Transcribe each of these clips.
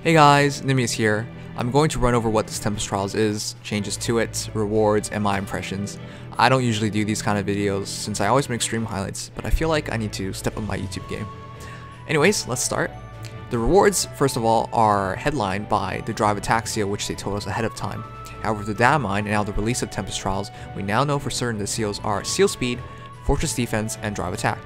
Hey guys, Nimius here. I'm going to run over what this Tempest Trials is, changes to it, rewards, and my impressions. I don't usually do these kind of videos since I always make stream highlights, but I feel like I need to step up my YouTube game. Anyways, let's start. The rewards, first of all, are headlined by the Drive Attack seal, which they told us ahead of time. However, the data mine and now the release of Tempest Trials, we now know for certain the seals are Seal Speed, Fortress Defense, and Drive Attack.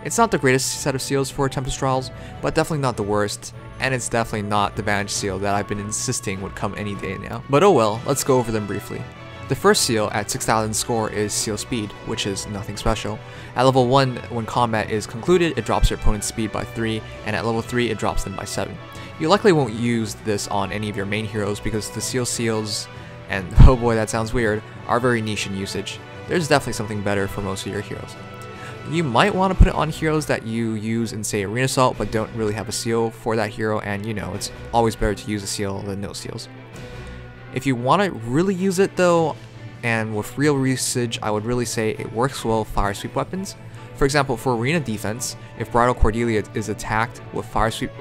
It's not the greatest set of seals for Tempest Trials, but definitely not the worst, and it's definitely not the Vanish seal that I've been insisting would come any day now. But oh well, let's go over them briefly. The first seal at 6000 score is Seal Speed, which is nothing special. At level 1, when combat is concluded, it drops your opponent's speed by 3, and at level 3, it drops them by 7. You likely won't use this on any of your main heroes because the seals, and oh boy that sounds weird, are very niche in usage. There's definitely something better for most of your heroes. You might want to put it on heroes that you use in, say, Arena Assault, but don't really have a seal for that hero, and you know, it's always better to use a seal than no seals. If you want to really use it though, and with real usage, I would really say it works well with Fire Sweep weapons. For example, for Arena defense, if Bridal Cordelia is attacked with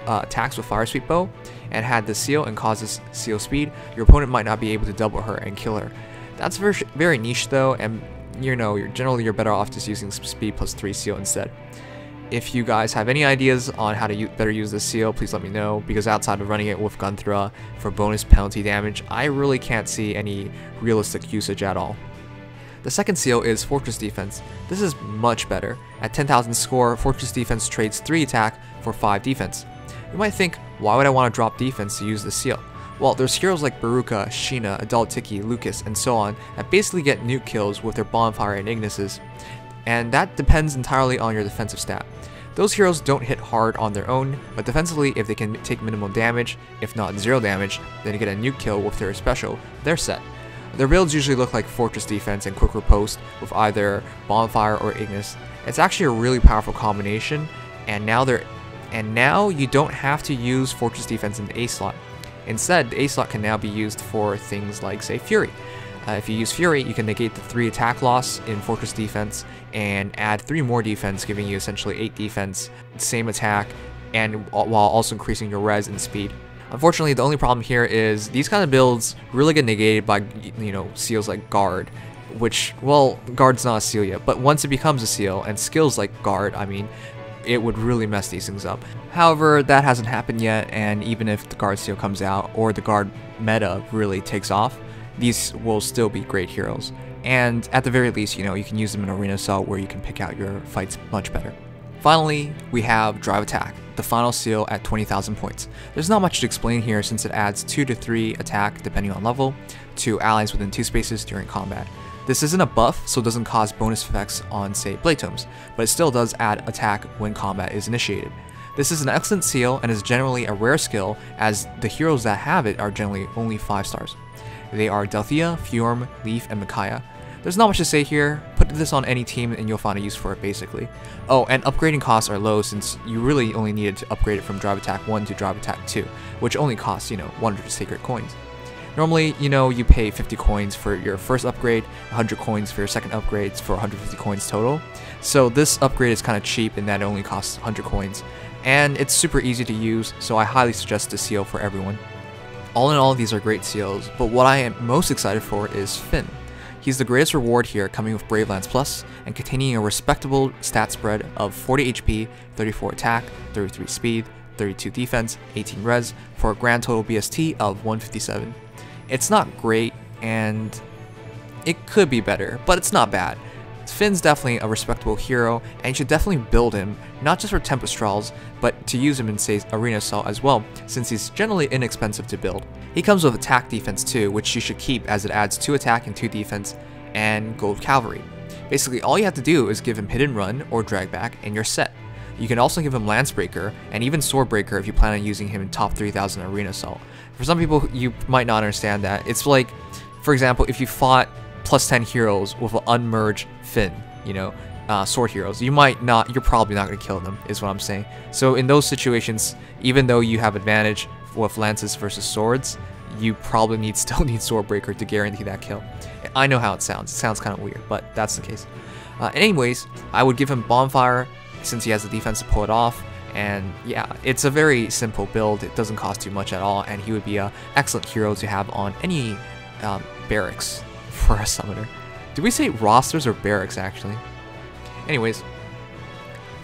attacks with Fire Sweep bow, and had the seal and causes seal speed, your opponent might not be able to double her and kill her. That's very niche though, and you know, you're better off just using speed plus 3 seal instead. If you guys have any ideas on how to better use this seal, please let me know, because outside of running it with Gunthra for bonus penalty damage, I really can't see any realistic usage at all. The second seal is Fortress Defense. This is much better. At 10,000 score, Fortress Defense trades 3 attack for 5 defense. You might think, why would I want to drop defense to use this seal? Well, there's heroes like Baruka, Sheena, Adult Tiki, Lucas, and so on that basically get nuke kills with their Bonfire and Ignises, and that depends entirely on your defensive stat. Those heroes don't hit hard on their own, but defensively, if they can take minimal damage, if not 0 damage, then you get a nuke kill with their special, they're set. Their builds usually look like Fortress Defense and Quick Riposte with either Bonfire or Ignis. It's actually a really powerful combination, and now you don't have to use Fortress Defense in the A slot. Instead, the A slot can now be used for things like, say, Fury. If you use Fury, you can negate the 3 attack loss in Fortress Defense and add 3 more defense, giving you essentially 8 defense, same attack, and while also increasing your res and speed. Unfortunately, the only problem here is these kind of builds really get negated by, you know, seals like Guard, which, well, Guard's not a seal yet, but once it becomes a seal, and skills like Guard, I mean, it would really mess these things up. However, that hasn't happened yet, and even if the Guard seal comes out or the Guard meta really takes off, these will still be great heroes. And at the very least, you know, you can use them in Arena Assault where you can pick out your fights much better. Finally, we have Drive Attack, the final seal at 20,000 points. There's not much to explain here since it adds 2 to 3 attack depending on level to allies within 2 spaces during combat. This isn't a buff, so it doesn't cause bonus effects on, say, Blade Tomes, but it still does add attack when combat is initiated. This is an excellent seal and is generally a rare skill, as the heroes that have it are generally only 5 stars. They are Delthea, Fjorm, Leaf, and Micaiah. There's not much to say here. Put this on any team and you'll find a use for it basically. Oh, and upgrading costs are low since you really only needed to upgrade it from Drive Attack 1 to Drive Attack 2, which only costs, you know, 100 sacred coins. Normally, you know, you pay 50 coins for your first upgrade, 100 coins for your second upgrades for 150 coins total. So this upgrade is kind of cheap in that it only costs 100 coins. And it's super easy to use, so I highly suggest this seal for everyone. All in all, these are great seals, but what I am most excited for is Finn. He's the greatest reward here, coming with Brave Lance Plus and containing a respectable stat spread of 40 HP, 34 attack, 33 speed, 32 defense, 18 res, for a grand total BST of 157. It's not great, and it could be better, but it's not bad. Finn's definitely a respectable hero, and you should definitely build him, not just for Tempest Trials, but to use him in, say, Arena Assault as well, since he's generally inexpensive to build. He comes with attack defense too, which you should keep as it adds 2 attack and 2 defense, and Gold Cavalry. Basically, all you have to do is give him Hidden Run or Drag Back, and you're set. You can also give him Lance Breaker, and even Sword Breaker if you plan on using him in top 3000 Arena Assault. For some people, you might not understand that. It's like, for example, if you fought plus 10 heroes with an unmerged Finn, you know, sword heroes, you're probably not going to kill them, is what I'm saying. So in those situations, even though you have advantage with lances versus swords, you probably still need Swordbreaker to guarantee that kill. I know how it sounds kind of weird, but that's the case. Anyways, I would give him Bonfire since he has the defense to pull it off, And yeah, it's a very simple build. It doesn't cost too much at all, and he would be an excellent hero to have on any barracks for a summoner. Did we say rosters or barracks actually? Anyways,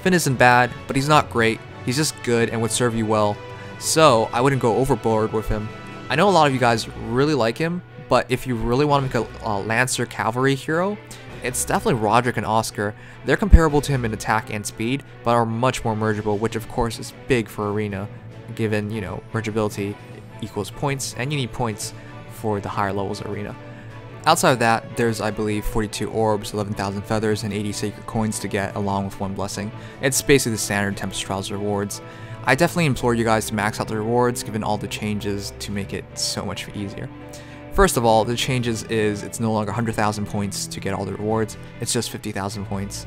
Finn isn't bad, but he's not great. He's just good and would serve you well, so I wouldn't go overboard with him. I know a lot of you guys really like him, but if you really want to make a Lancer cavalry hero, it's definitely Roderick and Oscar. They're comparable to him in attack and speed, but are much more mergeable, which of course is big for Arena, given, you know, mergeability equals points, and you need points for the higher levels of Arena. Outside of that, there's, I believe, 42 orbs, 11,000 feathers, and 80 sacred coins to get, along with 1 blessing. It's basically the standard Tempest Trials rewards. I definitely implore you guys to max out the rewards, given all the changes to make it so much easier. First of all, the changes is it's no longer 100,000 points to get all the rewards, it's just 50,000 points.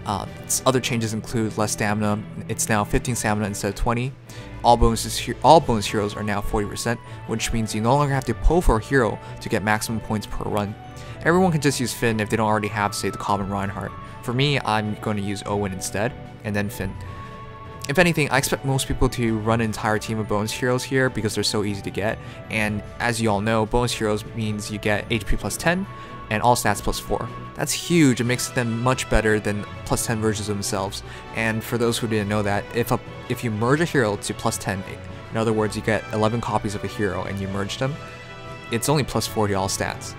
Other changes include less stamina. It's now 15 stamina instead of 20. All bonus heroes are now 40%, which means you no longer have to pull for a hero to get maximum points per run. Everyone can just use Finn if they don't already have, say, the common Reinhardt. For me, I'm going to use Owen instead, and then Finn. If anything, I expect most people to run an entire team of bonus heroes here because they're so easy to get, and as you all know, bonus heroes means you get HP plus 10 and all stats plus 4. That's huge. It makes them much better than plus 10 versions of themselves. And for those who didn't know that, if you merge a hero to plus 10, in other words, you get 11 copies of a hero and you merge them, it's only plus 40 all stats.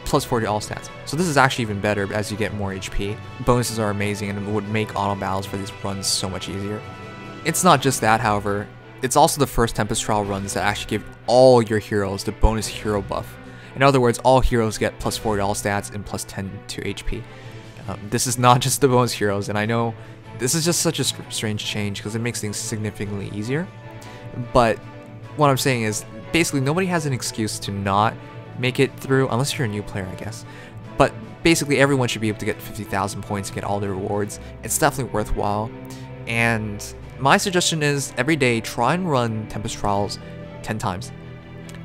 Plus 40 all stats. So this is actually even better as you get more HP. Bonuses are amazing and it would make auto battles for these runs so much easier. It's not just that, however, it's also the first Tempest Trial runs that actually give all your heroes the bonus hero buff. In other words, all heroes get plus 40 all stats and plus 10 to HP. This is not just the bonus heroes, and I know this is just such a strange change because it makes things significantly easier. But what I'm saying is, basically nobody has an excuse to not make it through, unless you're a new player, I guess. But basically everyone should be able to get 50,000 points to get all the rewards. It's definitely worthwhile. And my suggestion is, every day try and run Tempest Trials 10 times.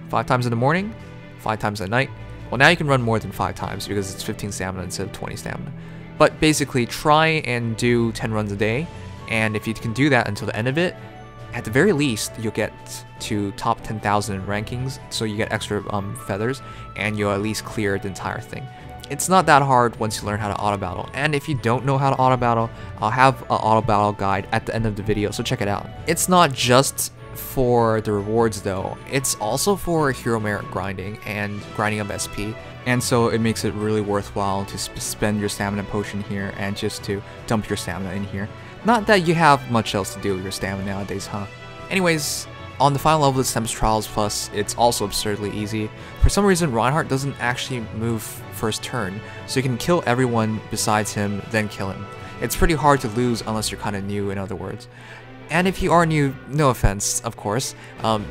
5 times in the morning, 5 times at night. Well, now you can run more than 5 times because it's 15 stamina instead of 20 stamina. But basically try and do 10 runs a day, and if you can do that until the end of it, at the very least you'll get to top 10,000 in rankings, so you get extra feathers, and you'll at least clear the entire thing. It's not that hard once you learn how to auto battle, and if you don't know how to auto battle, I'll have an auto battle guide at the end of the video, so check it out. It's not just for the rewards though, it's also for hero merit grinding and grinding up SP, and so it makes it really worthwhile to spend your stamina potion here and just to dump your stamina in here. Not that you have much else to do with your stamina nowadays, huh? Anyways, on the final level of Tempest Trials Plus, it's also absurdly easy. For some reason, Reinhardt doesn't actually move first turn, so you can kill everyone besides him, then kill him. It's pretty hard to lose unless you're kind of new, in other words. And if you are new, no offense, of course,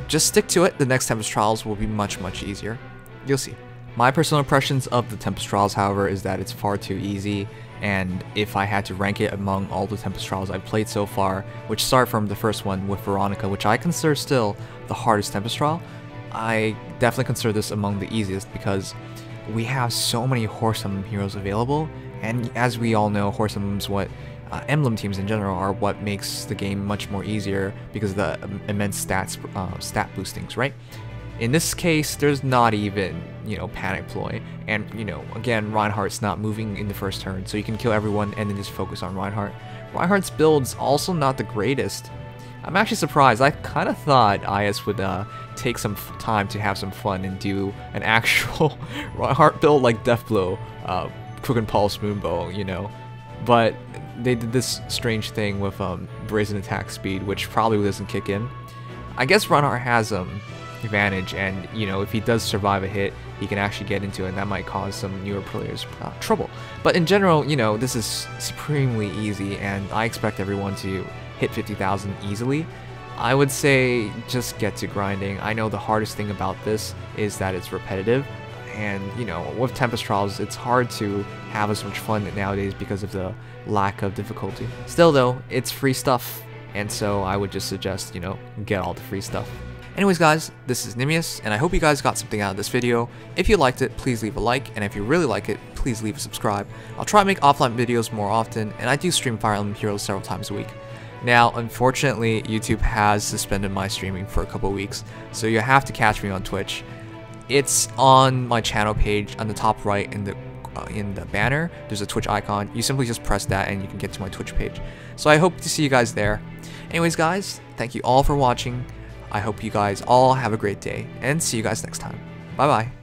just stick to it. The next Tempest Trials will be much easier. You'll see. My personal impressions of the Tempest Trials, however, is that it's far too easy, and if I had to rank it among all the Tempest Trials I've played so far, which start from the first one with Veronica, which I consider still the hardest Tempest Trial, I definitely consider this among the easiest because we have so many Horse Emblem heroes available, and as we all know, Horse Emblem's what Emblem teams in general are what makes the game much more easier because of the immense stat boostings, right? In this case, there's not even, panic ploy, and, again, Reinhardt's not moving in the first turn, so you can kill everyone and then just focus on Reinhardt. Reinhardt's build's also not the greatest. I'm actually surprised. I kind of thought IS would take some time to have some fun and do an actual Reinhardt build like Deathblow, Quick and Pulse Moonbow, but they did this strange thing with Brazen Attack Speed, which probably doesn't kick in. I guess Reinhardt has advantage, and if he does survive a hit, he can actually get into it, and that might cause some newer players trouble. But in general, this is supremely easy, and I expect everyone to hit 50,000 easily. I would say just get to grinding. I know the hardest thing about this is that it's repetitive, and with Tempest Trials it's hard to have as much fun nowadays because of the lack of difficulty. Still though, it's free stuff, and so I would just suggest, get all the free stuff. Anyways guys, this is Nimius, and I hope you guys got something out of this video. If you liked it, please leave a like, and if you really like it, please please leave a subscribe. I'll try to make offline videos more often, and I do stream Fire Emblem Heroes several times a week. Now, unfortunately, YouTube has suspended my streaming for a couple weeks, so you have to catch me on Twitch. It's on my channel page on the top right in the banner. There's a Twitch icon. You simply just press that and you can get to my Twitch page. So I hope to see you guys there. Anyways, guys, thank you all for watching. I hope you guys all have a great day, and see you guys next time. Bye bye.